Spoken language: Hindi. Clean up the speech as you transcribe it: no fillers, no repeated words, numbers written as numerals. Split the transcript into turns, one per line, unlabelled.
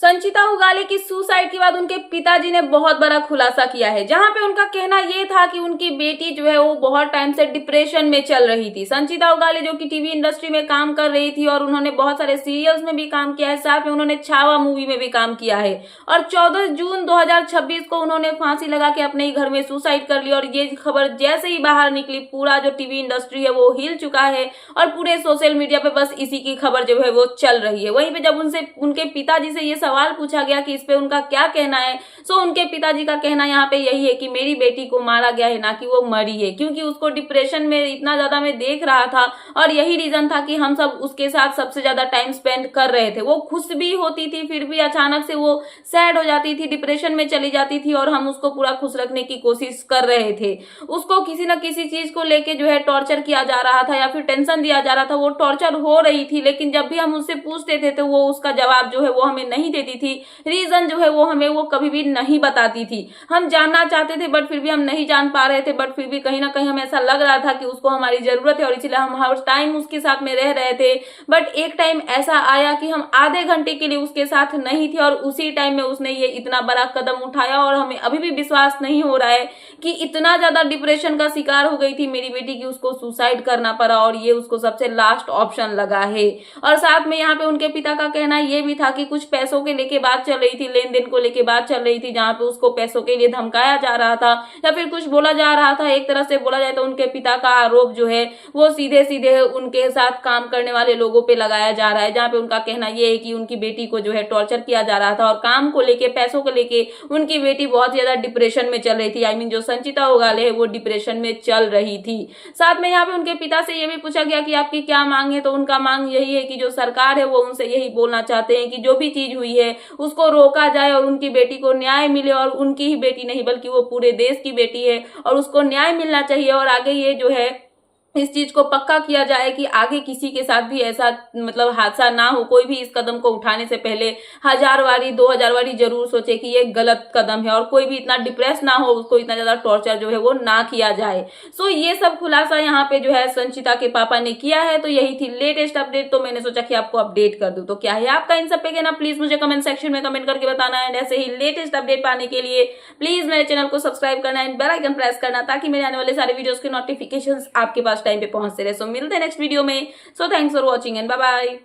संचिता उगाले की सुसाइड के बाद उनके पिताजी ने बहुत बड़ा खुलासा किया है, जहां पे उनका कहना ये था कि उनकी बेटी जो है वो बहुत टाइम से डिप्रेशन में चल रही थी। संचिता उगाले जो कि टीवी इंडस्ट्री में काम कर रही थी और उन्होंने बहुत सारे सीरियल्स में भी काम किया है, साथ में उन्होंने छावा मूवी में भी काम किया है और 14 जून 2026 को उन्होंने फांसी लगा के अपने ही घर में सुसाइड कर ली। और ये खबर जैसे ही बाहर निकली, पूरा जो टीवी इंडस्ट्री है वो हिल चुका है और पूरे सोशल मीडिया पे बस इसी की खबर जो है वो चल रही है। वहीं पे जब उनसे उनके पिताजी से ये सवाल पूछा गया कि इस पे उनका क्या कहना है, सो उनके पिताजी का कहना यहाँ पे यही है कि मेरी बेटी को मारा गया है, ना कि वो मरी है, क्योंकि उसको डिप्रेशन में इतना ज्यादा मैं देख रहा था और यही रीजन था कि हम सब उसके साथ सबसे ज्यादा टाइम स्पेंड कर रहे थे। वो खुश भी होती थी, फिर भी अचानक से वो सैड हो जाती थी, डिप्रेशन में चली जाती थी और हम उसको पूरा खुश रखने की कोशिश कर रहे थे। उसको किसी न किसी चीज को लेके जो है टॉर्चर किया जा रहा था या फिर टेंशन दिया जा रहा था। वो टॉर्चर हो रही थी, लेकिन जब भी हम उससे पूछते थे तो वो उसका जवाब जो है वो हमें नहीं देती थी। रीजन जो है वो हमें वो कभी भी नहीं बताती थी। हम जानना चाहते थे बट फिर भी हम नहीं जान पा रहे थे, बट फिर भी कहीं ना कहीं हमें ऐसा लग रहा था कि उसको हमारी जरूरत है और इसलिए हम हर टाइम उसके साथ में रह रहे थे। बट एक टाइम ऐसा आया कि हम आधे घंटे के लिए उसके साथ नहीं थे और उसी टाइम में उसने ये इतना बड़ा कदम उठाया और हमें अभी भी विश्वास नहीं हो रहा है कि इतना ज्यादा डिप्रेशन का शिकार हो गई थी मेरी बेटी की उसको सुसाइड करना पड़ा और ये उसको सबसे लास्ट ऑप्शन लगा है। और साथ में यहाँ पे उनके पिता का कहना ये भी था कि कुछ पैसों के लेके बात चल रही थी, लेन देन को लेके बात चल रही थी, जहां पे उसको पैसों के लिए धमकाया जा रहा था या फिर कुछ बोला जा रहा था। एक तरह से बोला जाए तो उनके पिता का आरोप जो है वो सीधे सीधे उनके साथ काम करने वाले लोगों पे लगाया जा रहा है, जहां पे उनका कहना ये है कि उनकी बेटी को जो है टॉर्चर किया जा रहा था और काम को लेके, पैसों को लेके उनकी बेटी बहुत ज्यादा डिप्रेशन में चल रही थी। आई मीन जो संचिता उगाले है वो डिप्रेशन में चल रही थी। साथ में यहाँ पे उनके पिता से ये भी पूछा गया कि आपकी क्या मांग है, तो उनका मांग यही है कि जो सरकार है वो उनसे यही बोलना चाहते हैं कि जो भी चीज हुई है उसको रोका जाए और उनकी बेटी को न्याय मिले। और उनकी ही बेटी नहीं बल्कि वो पूरे देश की बेटी है और उसको न्याय मिलना चाहिए। और आगे ये जो है इस चीज को पक्का किया जाए कि आगे किसी के साथ भी ऐसा मतलब हादसा ना हो। कोई भी इस कदम को उठाने से पहले 1000 बारी 2000 बारी जरूर सोचे कि ये गलत कदम है और कोई भी इतना डिप्रेस ना हो, उसको इतना ज्यादा टॉर्चर जो है वो ना किया जाए। सो ये सब खुलासा यहाँ पे जो है संचिता के पापा ने किया है। तो यही थी लेटेस्ट अपडेट, तो मैंने सोचा कि आपको अपडेट कर दूं। तो क्या है आपका इन सब पे कहना, प्लीज मुझे कमेंट सेक्शन में कमेंट करके बताना है। ऐसे ही लेटेस्ट अपडेट पाने के लिए प्लीज मेरे चैनल को सब्सक्राइब करना है, बेल आइकन प्रेस करना, ताकि मेरे आने वाले सारे वीडियोस के नोटिफिकेशंस आपके पास टाइम पे पहुंचते रहे। सो मिलते हैं नेक्स्ट वीडियो में। So thanks for watching and bye bye.